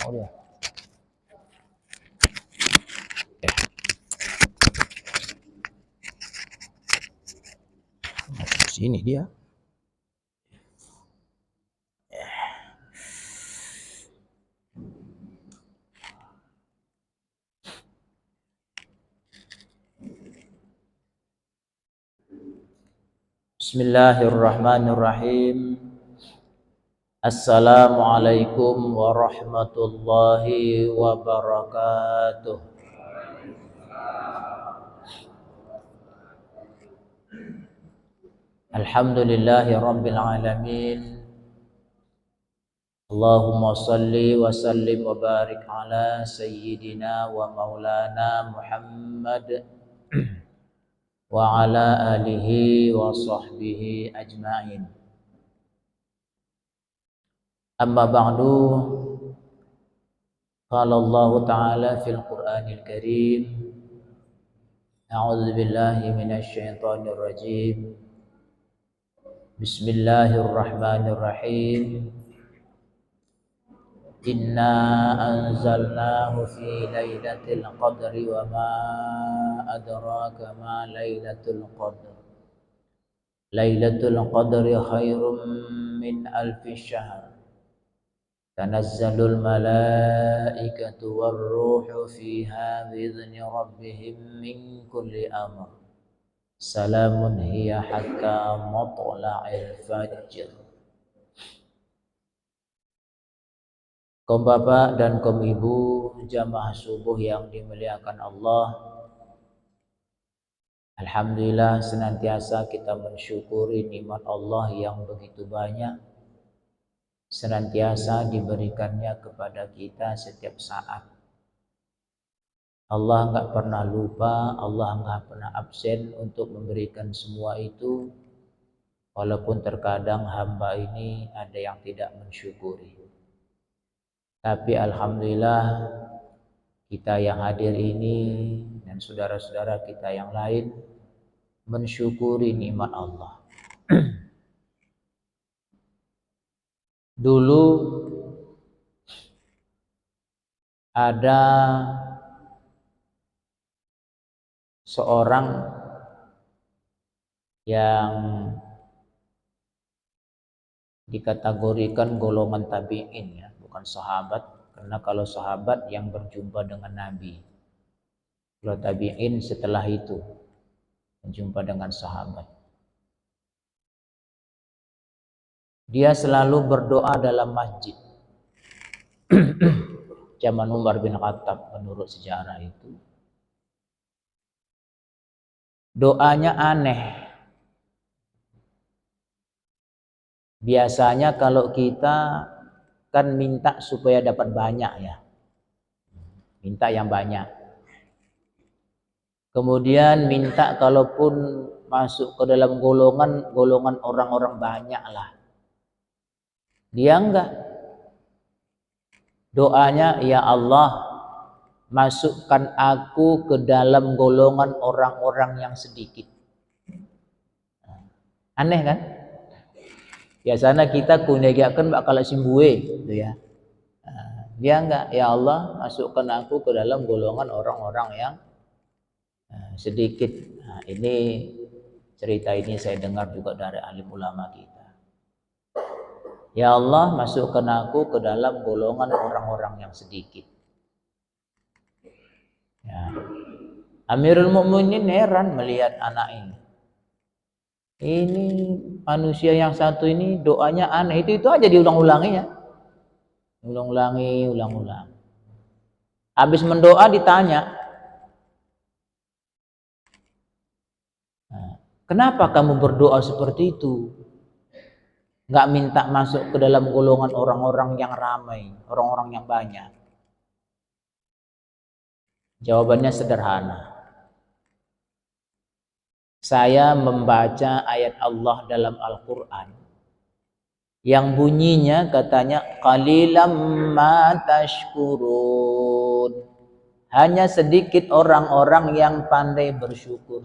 mau dia. Sini dia. Bismillahirrahmanirrahim. Assalamualaikum warahmatullahi wabarakatuh. Alhamdulillahi rabbil alamin. Allahumma salli wa sallim wa barik ala sayyidina wa maulana Muhammad wa ala alihi wa sahbihi ajma'in. Amma ba'du. Qala Allah Ta'ala fil Qur'anil Karim. A'udzu billahi minasy syaithanir rajim. Bismillahirrahmanirrahim. Inna anzalnahu fi lailatul qadri wa ma adraka ma lailatul qadr. Lailatul qadri khairum min alfi syahr. Tanazzalul malaikatu warruhu fiha bi'izni rabbihim min kulli amr. Salamun hiya hatta matla'il fajr. Kaum bapak dan kaum ibu jamaah subuh yang dimuliakan Allah, alhamdulillah senantiasa kita mensyukuri nikmat Allah yang begitu banyak, senantiasa diberikannya kepada kita setiap saat. Allah enggak pernah lupa, Allah enggak pernah absen untuk memberikan semua itu, walaupun terkadang hamba ini ada yang tidak mensyukuri. Tapi alhamdulillah kita yang hadir ini dan saudara-saudara kita yang lain mensyukuri nikmat Allah. Dulu ada seorang yang dikategorikan golongan tabi'in, ya, bukan sahabat, karena kalau sahabat yang berjumpa dengan Nabi, kalau tabi'in setelah itu berjumpa dengan sahabat. Dia selalu berdoa dalam masjid. Zaman Umar bin Khattab menurut sejarah itu. Doanya aneh. Biasanya kalau kita kan minta supaya dapat banyak, ya. Minta yang banyak. Kemudian minta kalaupun masuk ke dalam golongan orang-orang banyak lah. Dia enggak. Doanya, ya Allah, masukkan aku ke dalam golongan orang-orang yang sedikit. Aneh kan? Biasanya kita kunyagiakan bakal simbue gitu ya. Dia enggak, ya Allah, masukkan aku ke dalam golongan orang-orang yang sedikit. Nah, ini cerita ini saya dengar juga dari alim ulama kita. Ya Allah, masukkan aku ke dalam golongan orang-orang yang sedikit. Ya. Amirul Mukminin heran melihat anak ini. Ini manusia yang satu ini doanya aneh, itu aja diulang-ulangi, ya. Ulang-ulang. Habis mendoa ditanya, kenapa kamu berdoa seperti itu? Enggak minta masuk ke dalam golongan orang-orang yang ramai, orang-orang yang banyak. Jawabannya sederhana. Saya membaca ayat Allah dalam Al-Quran yang bunyinya katanya qalilam ma tashkurun. Hanya sedikit orang-orang yang pandai bersyukur.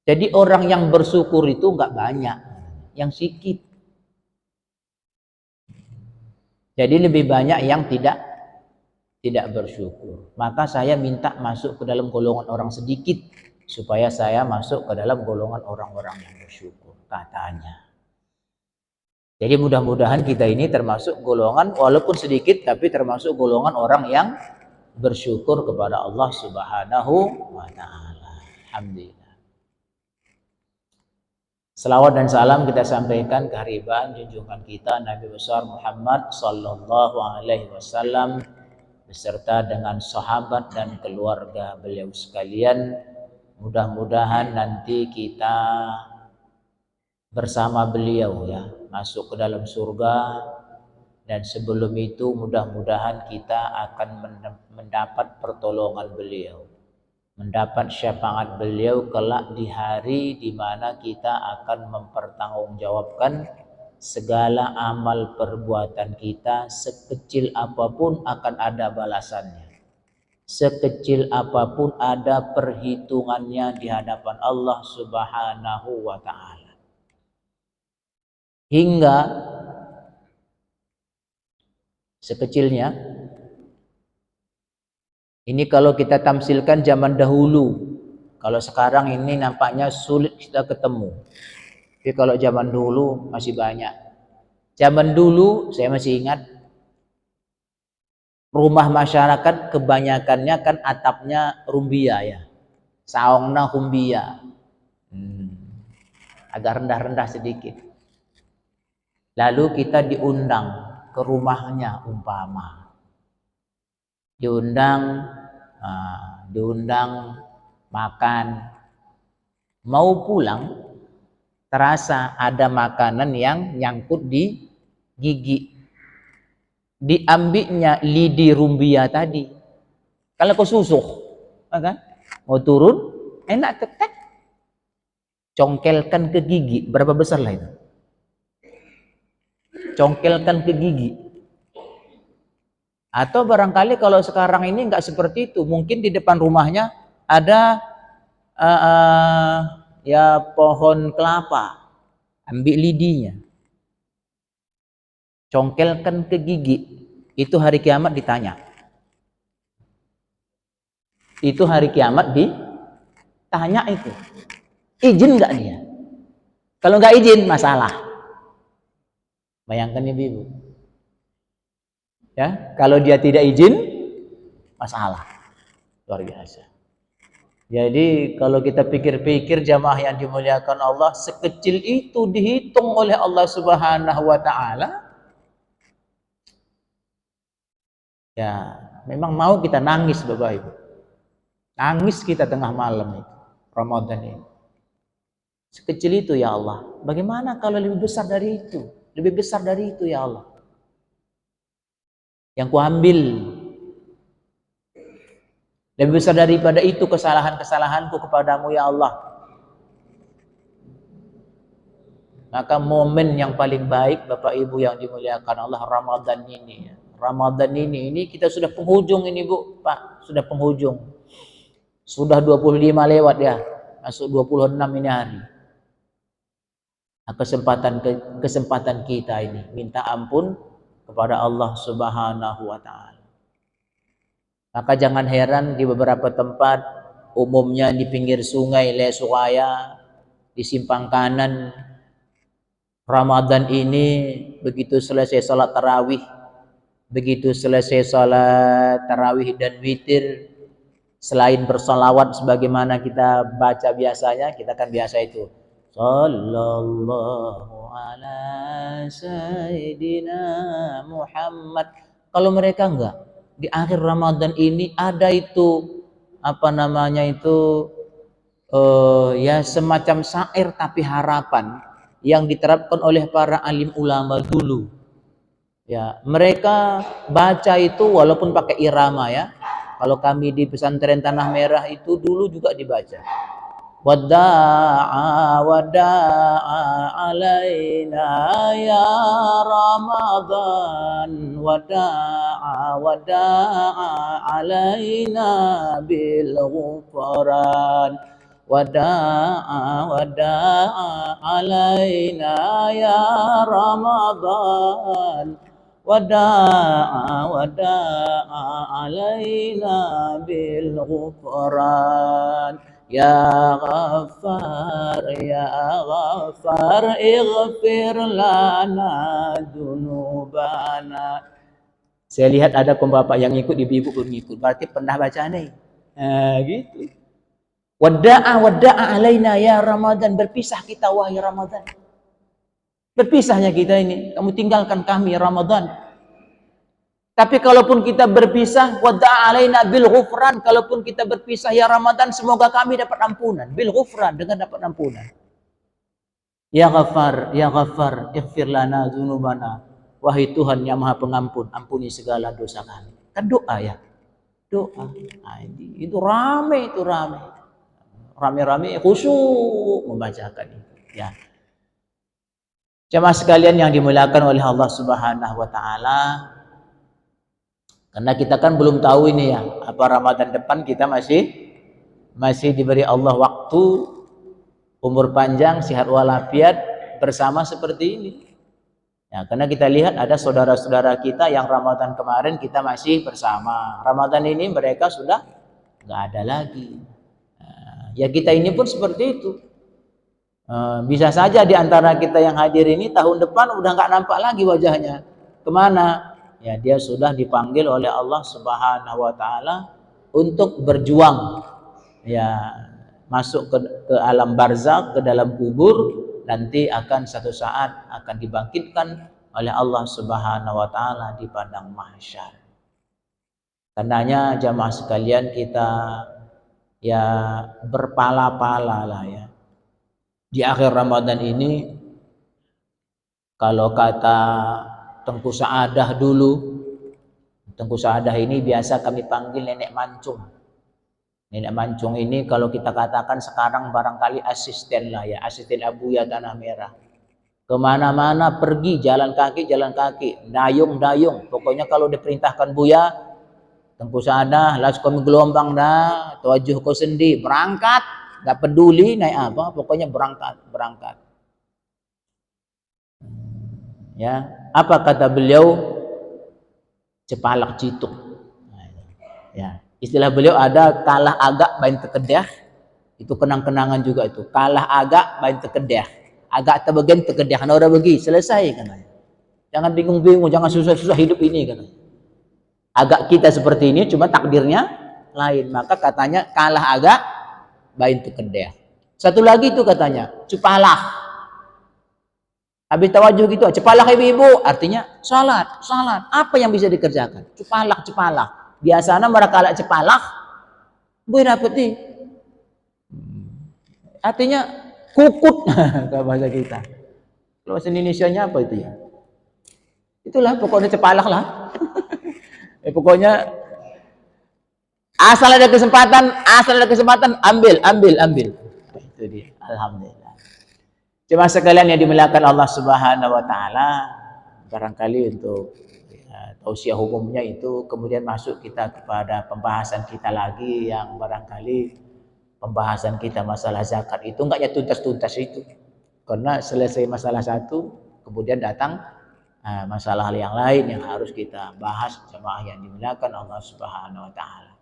Jadi orang yang bersyukur itu enggak banyak, yang sedikit. Jadi lebih banyak yang tidak bersyukur. Maka saya minta masuk ke dalam golongan orang sedikit supaya saya masuk ke dalam golongan orang-orang yang bersyukur, katanya. Jadi mudah-mudahan kita ini termasuk golongan walaupun sedikit tapi termasuk golongan orang yang bersyukur kepada Allah Subhanahu wa taala. Alhamdulillah. Selawat dan salam kita sampaikan kehariban junjungan kita Nabi besar Muhammad sallallahu alaihi wasallam beserta dengan sahabat dan keluarga beliau sekalian. Mudah-mudahan nanti kita bersama beliau ya masuk ke dalam surga, dan sebelum itu mudah-mudahan kita akan mendapat pertolongan beliau, mendapat syafaat beliau kelak di hari di mana kita akan mempertanggungjawabkan segala amal perbuatan kita, sekecil apapun akan ada balasannya, sekecil apapun ada perhitungannya di hadapan Allah Subhanahu wa taala. Hingga sekecilnya ini kalau kita tamsilkan zaman dahulu, kalau sekarang ini nampaknya sulit kita ketemu, tapi kalau zaman dulu masih banyak. Zaman dulu saya masih ingat rumah masyarakat kebanyakannya kan atapnya rumbia ya, saongna rumbia, agak rendah-rendah sedikit. Lalu kita diundang ke rumahnya umpama, diundang makan, mau pulang terasa ada makanan yang nyangkut di gigi, diambilnya lidi rumbia tadi. Kalau kau susuh, kan? Mau turun, enak tetek, congkelkan ke gigi, berapa besar lah itu? Congkelkan ke gigi. Atau barangkali kalau sekarang ini enggak seperti itu, mungkin di depan rumahnya ada ya pohon kelapa, ambil lidinya, congkelkan ke gigi. Itu hari kiamat ditanya. Itu hari kiamat ditanya itu. Izin enggak dia? Kalau enggak izin masalah. Bayangkan ibu-ibu. Ya, kalau dia tidak izin masalah. Luar biasa. Jadi kalau kita pikir-pikir jamaah yang dimuliakan Allah, sekecil itu dihitung oleh Allah Subhanahu wa taala. Ya, memang mau kita nangis Bapak Ibu. Nangis kita tengah malam itu, Ramadan ini. Sekecil itu ya Allah. Bagaimana kalau lebih besar dari itu? Lebih besar dari itu ya Allah. Yang kuambil lebih besar daripada itu kesalahan-kesalahanku kepadamu ya Allah. Maka momen yang paling baik Bapak Ibu yang dimuliakan Allah, Ramadan ini. Ramadan ini kita sudah penghujung ini Bu, Pak, sudah penghujung. Sudah 25 lewat ya, masuk 26 ini hari. Nah, kesempatan kita ini minta ampun kepada Allah Subhanahu wa taala. Maka jangan heran di beberapa tempat, umumnya di pinggir sungai Lesuaya, di simpang kanan, Ramadan ini begitu selesai salat tarawih, begitu selesai salat tarawih dan witir, selain bersalawat sebagaimana kita baca biasanya, kita kan biasa itu Sallallahu ala Sayyidina Muhammad. Kalau mereka enggak, di akhir Ramadan ini ada itu apa namanya itu ya semacam syair tapi harapan yang diterapkan oleh para alim ulama dulu. Ya, mereka baca itu walaupun pakai irama ya. Kalau kami di pesantren Tanah Merah itu dulu juga dibaca. Wada'a alaina ya Ramadan, wada'a alaina bil ghufran, wada'a alaina ya Ramadan, wada'a alaina bil ghufran ya ghaffar ighfir lana dunubana. Saya lihat ada bapak yang ikut, ibu-ibu pun ikut, berarti pernah baca nih. Gitu. Wada'a alaina ya Ramadan, berpisah kita wahai Ramadan. Berpisahnya kita ini, kamu tinggalkan kami Ramadan. Tapi kalaupun kita berpisah, wada'a alaina bil ghufran, kalaupun kita berpisah ya Ramadan, semoga kami dapat ampunan. Bil ghufran, dengan dapat ampunan. Ya Ghaffar, ighfir lana dzunubana. Wahai Tuhan yang Maha Pengampun, ampuni segala dosa kami. Kan doa ya. Doa. Nah, itu rame. Rame-rame khusyuk membacakan itu. Ya. Jemaah sekalian yang dimuliakan oleh Allah Subhanahu wa taala, karena kita kan belum tahu ini ya, apa Ramadan depan kita masih diberi Allah waktu, umur panjang, sehat walafiat bersama seperti ini. Ya, karena kita lihat ada saudara-saudara kita yang Ramadan kemarin kita masih bersama. Ramadan ini mereka sudah nggak ada lagi. Nah, ya kita ini pun seperti itu. Bisa saja di antara kita yang hadir ini tahun depan udah nggak nampak lagi wajahnya. Kemana? Ya dia sudah dipanggil oleh Allah Subhanahu wa taala untuk berjuang. Ya masuk ke alam barzakh, ke dalam kubur, nanti akan satu saat akan dibangkitkan oleh Allah Subhanahu wa taala di padang mahsyar. Karenanya jamaah sekalian kita ya berpala-pala lah ya. Di akhir Ramadan ini, kalau kata Tengku Saadah dulu, Tengku Saadah ini biasa kami panggil Nenek Mancung. Nenek Mancung ini kalau kita katakan sekarang barangkali asisten lah ya, asisten Abuya Tanah Merah. Kemana-mana pergi jalan kaki, dayung. Pokoknya kalau diperintahkan Buya, Tengku Saadah, las kami gelombang dah, tujuh kau sendi, berangkat. Gak peduli naik apa, pokoknya berangkat. Ya, apa kata beliau? Cepalak cituk. Ya, istilah beliau ada kalah agak bain tekedah, itu kenang-kenangan juga itu. Kalah agak bain tekedah, agak tebagian tekedah. Nah udah bagi selesai katanya. Jangan bingung-bingung, jangan susah-susah hidup ini katanya. Agak kita seperti ini, cuma takdirnya lain. Maka katanya kalah agak bain tekedah. Satu lagi itu katanya cepalah. Habis tawajuh gitu, cepalah ibu-ibu, artinya salat. Apa yang bisa dikerjakan? Cepalah. Biasanya mereka kalak cepalah, gue dapet nih. Artinya kukut kalau bahasa kita. Kalau bahasa Indonesianya apa itu ya? Itulah pokoknya cepalah lah. Pokoknya asal ada kesempatan, ambil. Itu dia. Alhamdulillah. Jemaah sekalian yang dimuliakan Allah Subhanahu wa taala, barangkali untuk tausiah umumnya itu, kemudian masuk kita kepada pembahasan kita lagi yang barangkali pembahasan kita masalah zakat itu enggaknya tuntas itu. Karena selesai masalah satu, kemudian datang masalah yang lain yang harus kita bahas jemaah yang dimuliakan Allah Subhanahu wa taala.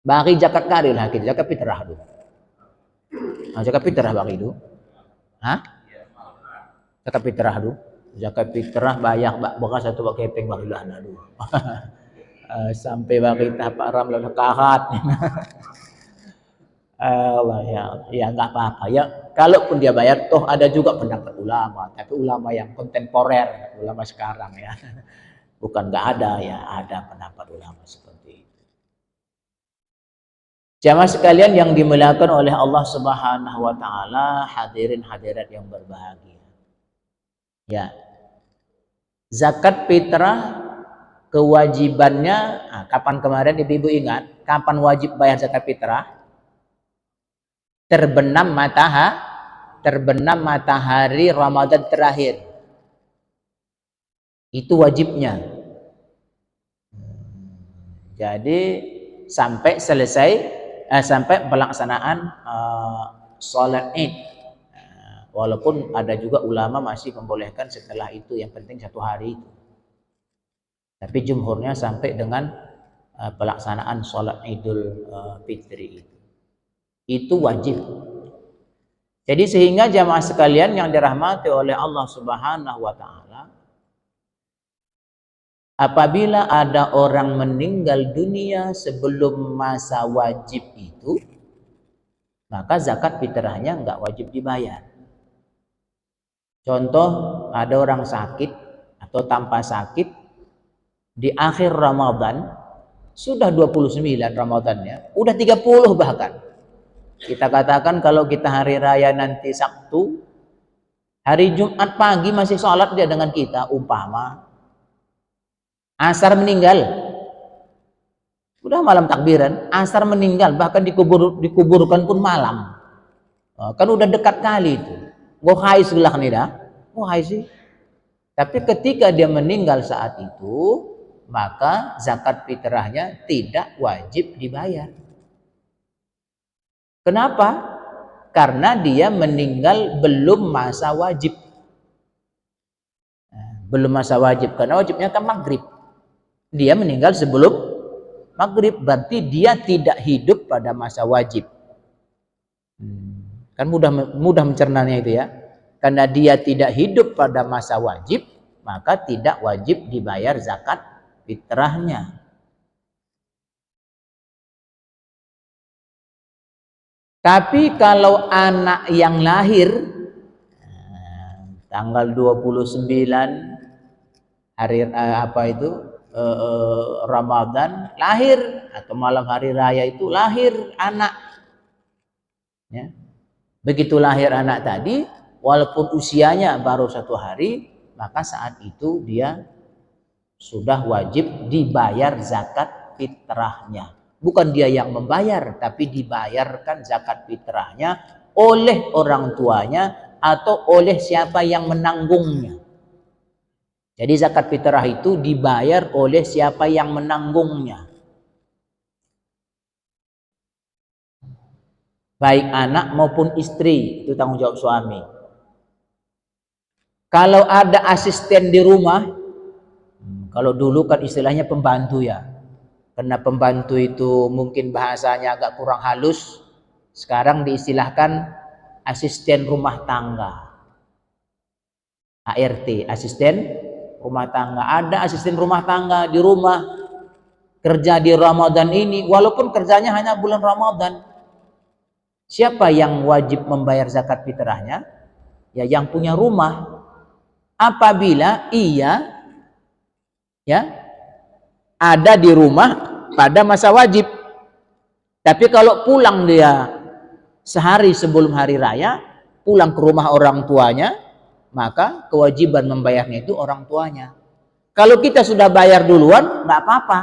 Bagi zakat karil hakik zakat fitrah dulu. Zakat fitrah bagi dulu. Zakat fitrah dulu. Zakat fitrah bayar bekas satu pakai kepeng bagi lah dulu. Sampai bagi tahap haram lalu kahat. Allah ya enggak apa-apa ya. Kalaupun dia bayar, toh ada juga pendapat ulama, tapi ulama yang kontemporer, ulama sekarang ya. Bukan enggak ada ya, ada pendapat ulama seperti itu. Jamaah sekalian yang dimuliakan oleh Allah Subhanahu wa taala, hadirin hadirat yang berbahagia. Ya. Zakat fitrah kewajibannya, kapan kemarin ibu-ibu ingat, kapan wajib bayar zakat fitrah? Terbenam matahari Ramadan terakhir. Itu wajibnya. Jadi sampai selesai sampai pelaksanaan sholat Id. Walaupun ada juga ulama masih membolehkan setelah itu, yang penting satu hari itu. Tapi jumhurnya sampai dengan pelaksanaan sholat Idul Fitri itu wajib. Jadi sehingga jamaah sekalian yang dirahmati oleh Allah Subhanahu wa taala, apabila ada orang meninggal dunia sebelum masa wajib itu, maka zakat fitrahnya enggak wajib dibayar. Contoh, ada orang sakit atau tanpa sakit di akhir Ramadan, sudah 29 Ramadannya, udah 30 bahkan. Kita katakan kalau kita hari raya nanti Sabtu, hari Jumat pagi masih sholat dia dengan kita, umpama asar meninggal, udah malam takbiran, asar meninggal, bahkan dikuburkan pun malam. Kan udah dekat kali itu. Wahai sebelah nih dah, wahai sih. Tapi ketika dia meninggal saat itu, maka zakat fitrahnya tidak wajib dibayar. Kenapa? Karena dia meninggal belum masa wajib. Belum masa wajib, karena wajibnya kan maghrib. Dia meninggal sebelum maghrib, berarti dia tidak hidup pada masa wajib. Kan mudah mencernanya itu ya. Karena dia tidak hidup pada masa wajib, maka tidak wajib dibayar zakat fitrahnya. Tapi kalau anak yang lahir tanggal 29 hari Ramadan lahir, atau malam hari raya itu lahir anak, ya. Begitu lahir anak tadi, walaupun usianya baru 1 hari, maka saat itu dia sudah wajib dibayar zakat fitrahnya. Bukan dia yang membayar, tapi dibayarkan zakat fitrahnya oleh orang tuanya atau oleh siapa yang menanggungnya. Jadi zakat fitrah itu dibayar oleh siapa yang menanggungnya. Baik anak maupun istri, itu tanggung jawab suami. Kalau ada asisten di rumah, kalau dulu kan istilahnya pembantu ya, karena pembantu itu mungkin bahasanya agak kurang halus, sekarang diistilahkan asisten rumah tangga, ART, asisten rumah tangga. Ada asisten rumah tangga di rumah, kerja di Ramadan ini, walaupun kerjanya hanya bulan Ramadan. Siapa yang wajib membayar zakat fitrahnya? Ya yang punya rumah. Apabila ia ada di rumah pada masa wajib. Tapi kalau pulang dia sehari sebelum hari raya, pulang ke rumah orang tuanya, maka kewajiban membayarnya itu orang tuanya. Kalau kita sudah bayar duluan, nggak apa-apa.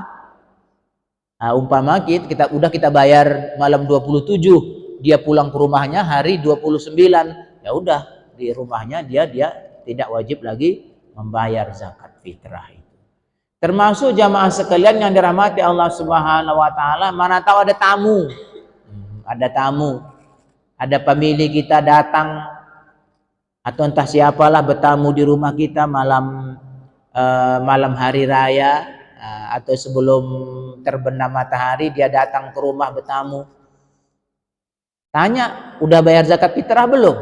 Nah, umpama kita bayar malam 27, dia pulang ke rumahnya hari 29, ya udah di rumahnya dia tidak wajib lagi membayar zakat fitrah itu. Termasuk jamaah sekalian yang dirahmati Allah Subhanahu wa taala, mana tahu ada tamu. Ada pemilik kita datang atau entah siapalah bertamu di rumah kita malam hari raya, atau sebelum terbenam matahari dia datang ke rumah bertamu. Tanya, udah bayar zakat fitrah belum?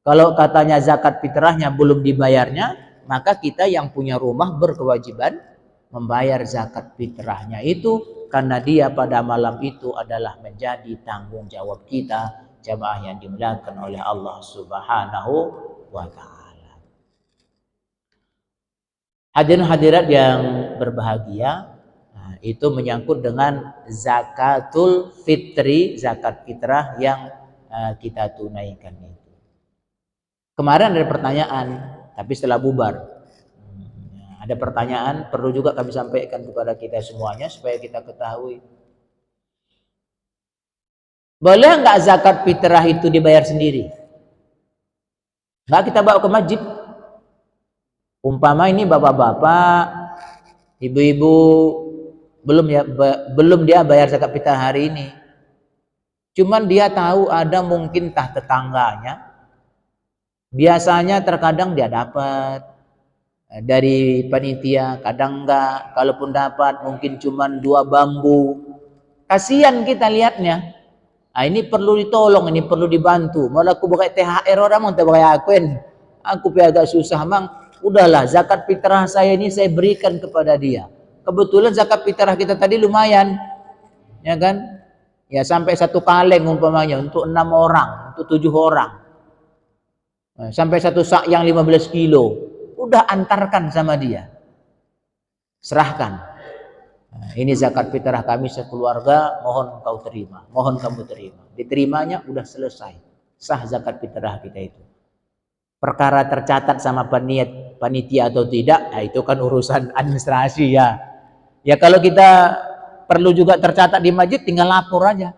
Kalau katanya zakat fitrahnya belum dibayarnya, maka kita yang punya rumah berkewajiban membayar zakat fitrahnya itu, karena dia pada malam itu adalah menjadi tanggung jawab kita, jamaah yang dimuliakan oleh Allah Subhanahu wa taala. Hadirin hadirat yang berbahagia, itu menyangkut dengan zakatul fitri, zakat fitrah yang kita tunaikan itu. Kemarin ada pertanyaan, tapi setelah bubar ada pertanyaan, perlu juga kami sampaikan kepada kita semuanya supaya kita ketahui. Boleh nggak zakat fitrah itu dibayar sendiri? Nggak kita bawa ke masjid? Umpama ini bapak-bapak, ibu-ibu, belum dia bayar zakat fitrah hari ini. Cuman dia tahu ada mungkin tetangganya, biasanya terkadang dia dapat, dari panitia, kadang enggak, kalaupun dapat mungkin cuma 2 bambu. Kasihan kita lihatnya. Nah, ini perlu ditolong, ini perlu dibantu. Malah aku pakai THR orang mau pakai akuin. Aku agak susah, mang. Udahlah, zakat fitrah saya ini saya berikan kepada dia. Kebetulan zakat fitrah kita tadi lumayan, ya kan? Ya sampai 1 kaleng umpamanya untuk 6 orang, untuk 7 orang. Sampai 1 sak yang 15 kilo. Udah antarkan sama dia. Serahkan. Nah, ini zakat fitrah kami sekeluarga, mohon kau terima, mohon kamu terima. Diterimanya udah selesai. Sah zakat fitrah kita itu. Perkara tercatat sama panitia atau tidak, nah itu kan urusan administrasi ya. Ya kalau kita perlu juga tercatat di masjid, tinggal lapor aja.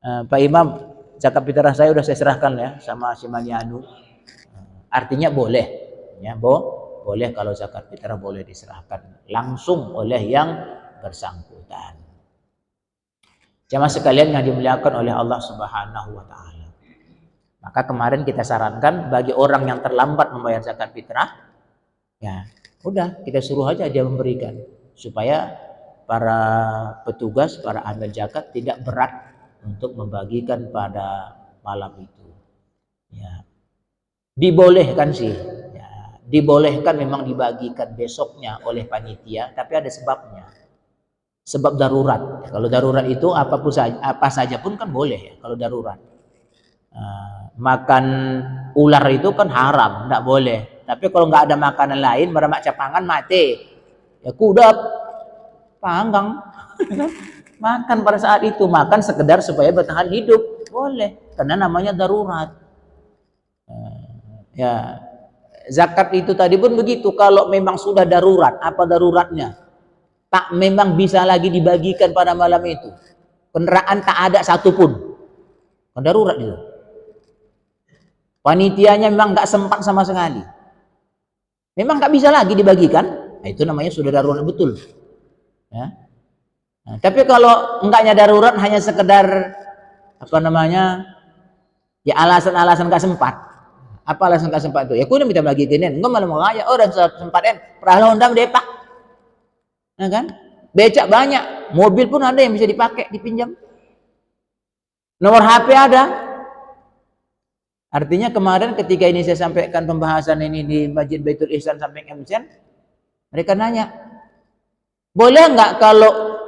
Pak Imam, zakat fitrah saya udah saya serahkan ya sama si Manianu. Artinya boleh, ya boleh kalau zakat fitrah boleh diserahkan langsung oleh yang bersangkutan. Jamaah sekalian yang dimuliakan oleh Allah Subhanahu wa taala. Maka kemarin kita sarankan bagi orang yang terlambat membayar zakat fitrah, ya udah kita suruh aja dia memberikan supaya para petugas, para amil zakat tidak berat untuk membagikan pada malam itu. Ya. Dibolehkan sih. Ya, dibolehkan memang dibagikan besoknya oleh panitia, tapi ada sebabnya. Sebab darurat. Kalau darurat itu apa saja pun kan boleh ya kalau darurat. Makan ular itu kan haram, tidak boleh. Tapi kalau nggak ada makanan lain, beramak capangan mati. Ya kudap, panggang. Makan pada saat itu, makan sekedar supaya bertahan hidup, boleh. Karena namanya darurat. Ya, zakat itu tadi pun begitu. Kalau memang sudah darurat, apa daruratnya? Tak memang bisa lagi dibagikan pada malam itu. Kendaraan tak ada satupun. Kan darurat itu. Panitianya memang nggak sempat sama sekali. Memang nggak bisa lagi dibagikan. Nah, itu namanya sudah darurat betul. Ya. Nah, tapi kalau enggaknya darurat hanya sekedar apa namanya? Ya alasan-alasan nggak sempat. Apa alasan nggak sempat itu? Ya aku udah minta bagikan, enggak malah mau ngajak. Oh, dan sempat perahu undang depak. Ya kan? Becak banyak, mobil pun ada yang bisa dipakai, dipinjam. Nomor HP ada. Artinya kemarin ketika ini saya sampaikan pembahasan ini di Masjid Baitul Ihsan samping MCN, mereka nanya, boleh nggak kalau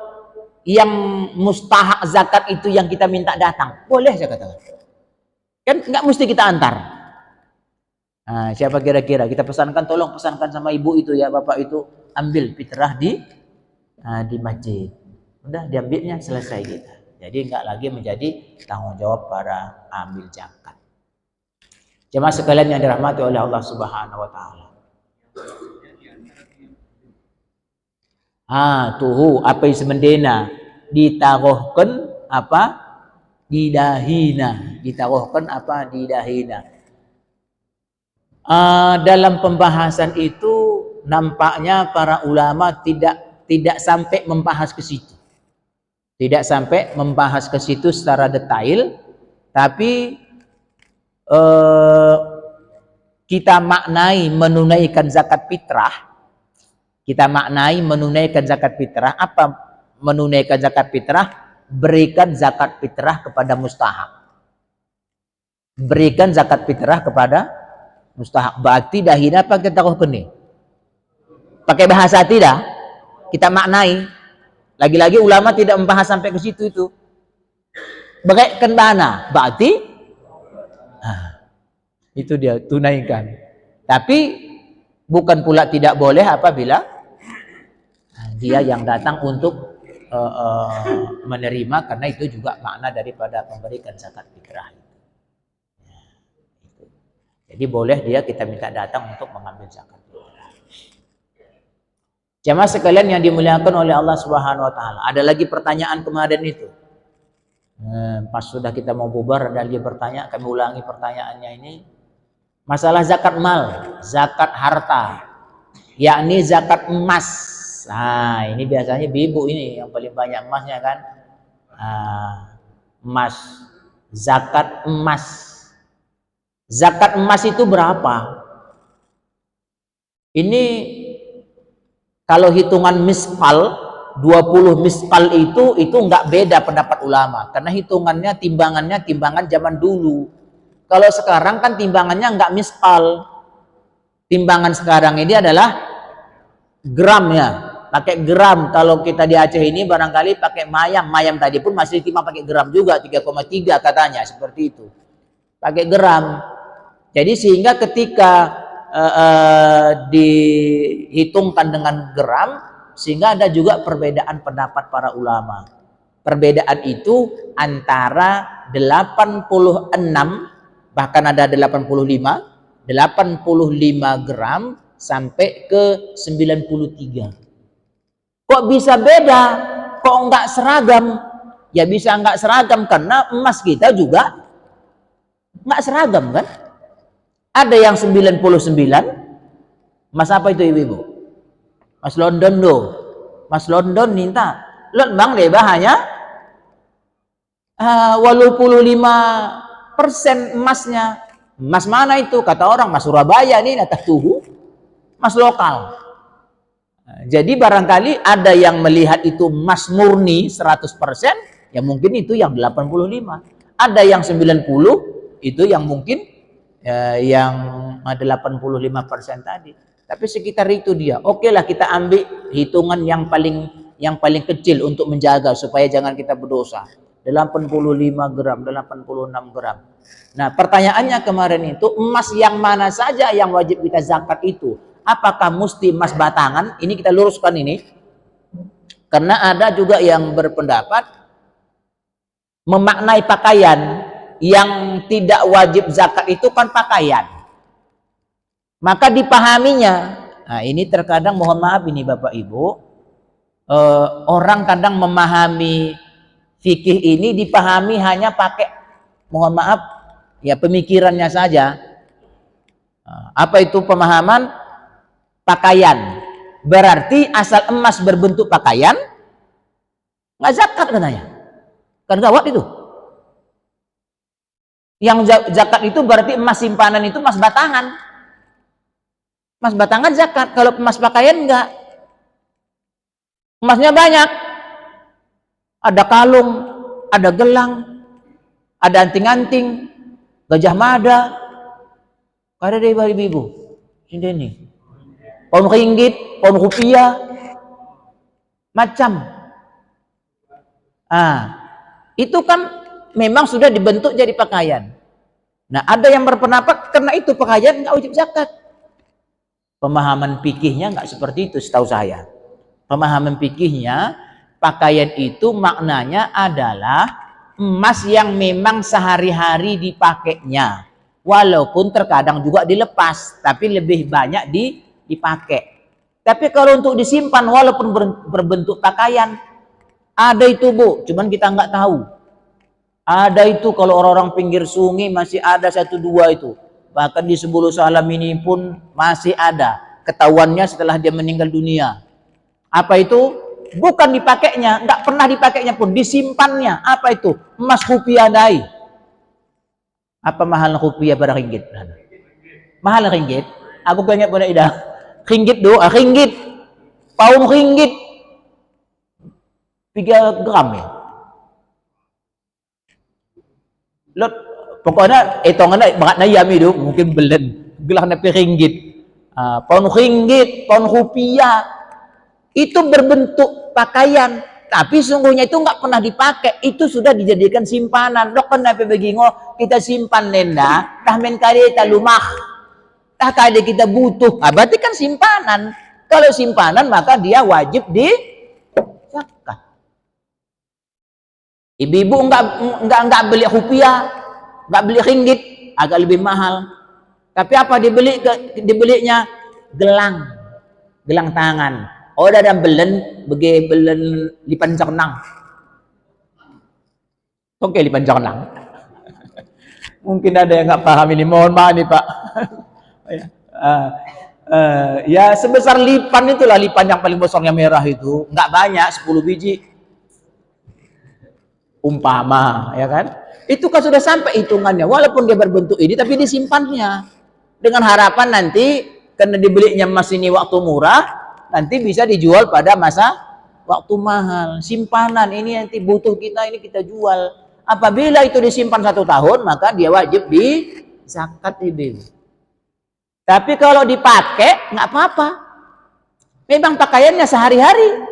yang mustahak zakat itu yang kita minta datang? Boleh, saya katakan. Kan nggak mesti kita antar. Nah, siapa kira-kira? Kita pesankan, tolong pesankan sama ibu itu ya, bapak itu ambil fitrah di masjid. Udah diambilnya, selesai kita. Jadi nggak lagi menjadi tanggung jawab para amil zakat. Jemaah sekalian yang dirahmati oleh Allah Subhanahu wa taala. Tuhu apa yang semendena ditaruhkan apa di dahina, ditaruhkan apa di dahina. Dalam pembahasan itu nampaknya para ulama tidak sampai membahas ke situ. Tidak sampai membahas ke situ secara detail, tapi kita maknai menunaikan zakat fitrah. Kita maknai menunaikan zakat fitrah. Apa menunaikan zakat fitrah? Berikan zakat fitrah kepada mustahak. Berikan zakat fitrah kepada mustahak. Berarti dahina apa kita taruhkan nih? Pakai bahasa tidak? Kita maknai. Lagi-lagi ulama tidak membahas sampai ke situ itu. Bagaikan dana, berarti itu dia tunaikan. Tapi bukan pula tidak boleh apabila dia yang datang untuk menerima, karena itu juga makna daripada memberikan zakat fitrah. Jadi boleh dia kita minta datang untuk mengambil zakat fitrah. Jamaah sekalian yang dimuliakan oleh Allah Subhanahu wa taala. Ada lagi pertanyaan kemarin itu. Pas sudah kita mau bubar ada lagi pertanyaan, kami ulangi pertanyaannya ini. Masalah zakat mal, zakat harta, yakni zakat emas. Nah, ini biasanya ibu ini yang paling banyak emasnya kan. Emas, zakat emas. Zakat emas itu berapa? Ini kalau hitungan miskal 20 miskal itu nggak beda pendapat ulama, karena hitungannya timbangan zaman dulu. Kalau sekarang kan timbangannya nggak miskal. Timbangan sekarang ini adalah gram ya, pakai gram. Kalau kita di Aceh ini barangkali pakai mayam tadi pun masih ditimbang pakai gram juga, 3,3 katanya, seperti itu. Pakai gram. Jadi sehingga ketika dihitungkan dengan gram, sehingga ada juga perbedaan pendapat para ulama. Perbedaan itu antara 86, bahkan ada 85 gram sampai ke 93. Kok bisa beda? Kok enggak seragam? Ya bisa enggak seragam karena emas kita juga enggak seragam kan? Ada yang 99, emas apa itu ibu-ibu? Mas London do. Mas London minta, "Lot bang deh hanya 85% emasnya." Emas mana itu? Kata orang, Mas Surabaya nih, kata tuhu, emas lokal. Jadi barangkali ada yang melihat itu emas murni 100%, ya mungkin itu yang 85. Ada yang 90, itu yang mungkin yang 85% tadi. Tapi sekitar itu dia. Oke lah, kita ambil hitungan yang paling kecil untuk menjaga supaya jangan kita berdosa. 85 gram, 86 gram. Nah, pertanyaannya kemarin itu, emas yang mana saja yang wajib kita zakat itu? Apakah mesti emas batangan? Ini kita luruskan ini. Karena ada juga yang berpendapat memaknai pakaian. Yang tidak wajib zakat itu kan pakaian. Maka dipahaminya. Nah, ini terkadang, mohon maaf ini Bapak Ibu, orang kadang memahami fikih ini dipahami hanya pakai, mohon maaf, ya pemikirannya saja. Apa itu pemahaman? Pakaian. Berarti asal emas berbentuk pakaian, nggak zakat katanya. Kan gawat itu. Yang zakat itu berarti emas simpanan itu emas batangan. Emas batangan zakat. Kalau emas pakaian enggak. Emasnya banyak. Ada kalung, ada gelang, ada anting-anting, gajah mada. Ada deh ibu-ibu. Sini nih. Pound ringgit, pound rupiah. Macam. Itu kan memang sudah dibentuk jadi pakaian. Nah, ada yang berpendapat karena itu pakaian nggak wajib zakat. Pemahaman fikihnya nggak seperti itu setahu saya. Pemahaman fikihnya, pakaian itu maknanya adalah emas yang memang sehari-hari dipakainya. Walaupun terkadang juga dilepas, tapi lebih banyak dipakai. Tapi kalau untuk disimpan walaupun berbentuk pakaian, ada itu Bu, cuman kita nggak tahu. Ada itu kalau orang-orang pinggir sungai masih ada 1-2 itu. Bahkan di Sebulu Salam ini pun masih ada. Ketahuannya setelah dia meninggal dunia. Apa itu? Bukan dipakainya, nggak pernah dipakainya pun, disimpannya. Apa itu? Emas rupiah dai. Apa mahal rupiah pada ringgit? Mahal ringgit? Aku pengen punya ida. Ringgit do, ringgit. Pound ringgit. 3 gram ya. Lot pokoknya hitungannya banget nayam itu mungkin belen gelah napi ringgit, pound ringgit, pound rupiah itu berbentuk pakaian, tapi sungguhnya itu nggak pernah dipakai, itu sudah dijadikan simpanan. Dok kan napi begingo kita simpan nenda, tah men kade ta lumah, tah kade kita butuh, berarti kan simpanan. Kalau simpanan maka dia wajib di zakat. Ibu-ibu enggak beli rupiah, enggak beli ringgit, agak lebih mahal. Tapi apa dibelinya? Gelang tangan. Oh, ada belen lipan cernang. Oke, lipan cernang. Mungkin ada yang enggak paham ini, mohon maaf nih Pak. Ya sebesar lipan itulah, lipan yang paling besar yang merah itu, enggak banyak, 10 biji. Umpama, ya kan? Itu kan sudah sampai hitungannya, walaupun dia berbentuk ini tapi disimpannya dengan harapan nanti Karena dibelinya emas ini waktu murah, nanti bisa dijual pada masa waktu mahal. Simpanan ini nanti butuh kita, ini kita jual. Apabila itu disimpan 1 tahun, maka dia wajib di zakat ibu. Tapi kalau dipakai nggak apa-apa. Memang pakaiannya sehari-hari.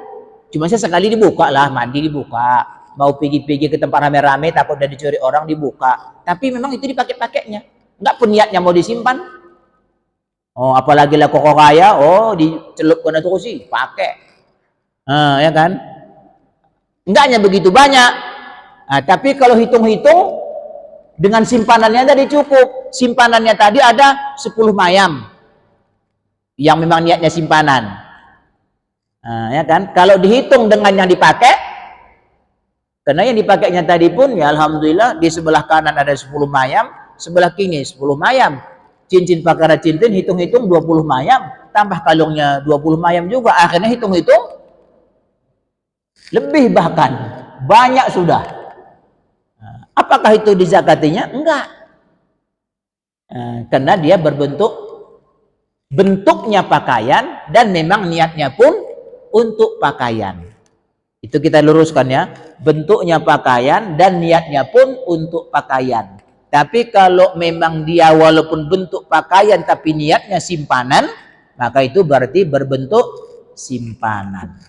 Cuma sekali dibuka lah, mandi dibuka. Mau pergi-pergi ke tempat rame-rame takut udah dicuri orang dibuka. Tapi memang itu dipakai-pakainya. Nggak pun niatnya mau disimpan. Oh, apalagi lah koko kaya, oh dicelupkan itu sih, pakai. Ya kan? Enggaknya begitu banyak. Nah, tapi kalau hitung-hitung dengan simpanannya tadi cukup. Simpanannya tadi ada 10 mayam. Yang memang niatnya simpanan. Ya kan? Kalau dihitung dengan yang dipakai, karena yang dipakainya tadi pun ya alhamdulillah di sebelah kanan ada 10 mayam, sebelah kiri 10 mayam. Cincin perkara cincin hitung-hitung 20 mayam, tambah kalungnya 20 mayam juga. Akhirnya hitung-hitung lebih bahkan banyak sudah. Apakah itu dizakatinya? Enggak. Karena dia bentuknya pakaian dan memang niatnya pun untuk pakaian. Itu kita luruskan ya. Bentuknya pakaian dan niatnya pun untuk pakaian. Tapi kalau memang dia walaupun bentuk pakaian tapi niatnya simpanan, maka itu berarti berbentuk simpanan.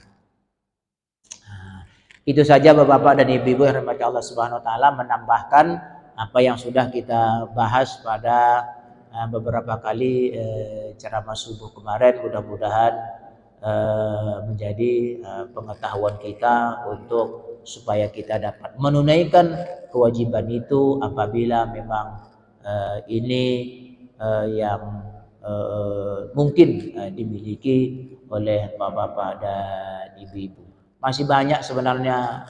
Itu saja Bapak-bapak dan Ibu-ibu yang dirahmati Allah Subhanahu wa taala, menambahkan apa yang sudah kita bahas pada beberapa kali ceramah subuh kemarin. Mudah-mudahan menjadi pengetahuan kita untuk supaya kita dapat menunaikan kewajiban itu apabila memang ini yang mungkin dimiliki oleh bapak-bapak dan ibu-ibu. Masih banyak sebenarnya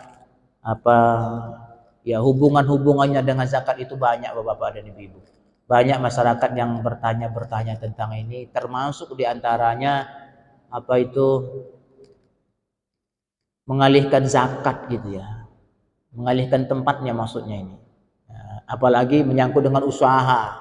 hubungannya dengan zakat itu banyak bapak-bapak dan ibu-ibu. Banyak masyarakat yang bertanya tentang ini, termasuk diantaranya mengalihkan zakat gitu ya, mengalihkan tempatnya maksudnya ini. Apalagi menyangkut dengan usaha.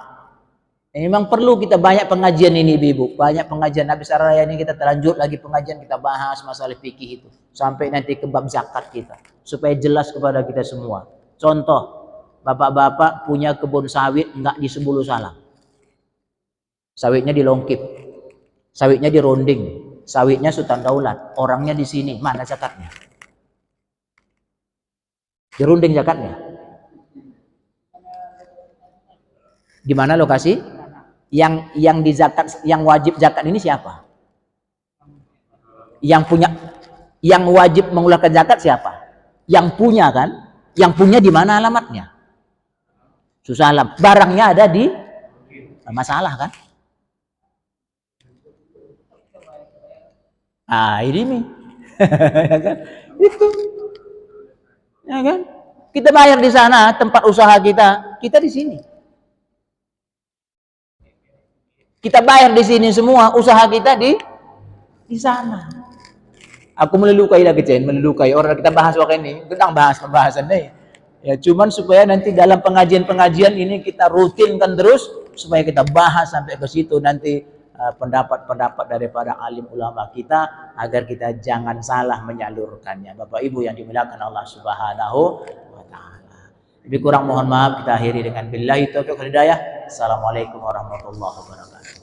Ini memang perlu kita banyak pengajian ini ibu, banyak pengajian. Habis raya ini kita lanjut lagi pengajian, kita bahas masalah fikih itu sampai nanti ke bab zakat kita supaya jelas kepada kita semua. Contoh, bapak-bapak punya kebun sawit enggak di Sebulu Salam. Sawitnya di Longkip, sawitnya di Ronding, sawitnya Sultan Daulat, orangnya di sini, mana zakatnya? Di Ronding zakatnya? Di mana lokasi? Yang di zakat, yang wajib zakat ini siapa? Yang wajib mengeluarkan zakat siapa? Yang punya kan? Yang punya di mana alamatnya? Susalam. Barangnya ada di masalah kan? Ini nih. Ya kan? Itu. Ya kan? Kita bayar di sana tempat usaha kita di sini. Kita bayar di sini semua, usaha kita di sana. Aku melelukai orang kita bahas waktu ini, tentang bahas pembahasan nih. Ya cuman supaya nanti dalam pengajian-pengajian ini kita rutinkan terus supaya kita bahas sampai ke situ nanti pendapat-pendapat daripada alim ulama kita agar kita jangan salah menyalurkannya. Bapak Ibu yang dimuliakan Allah Subhanahu wa taala. Lebih kurang mohon maaf, kita akhiri dengan billahi taufiq wal hidayah. Assalamualaikum warahmatullahi wabarakatuh.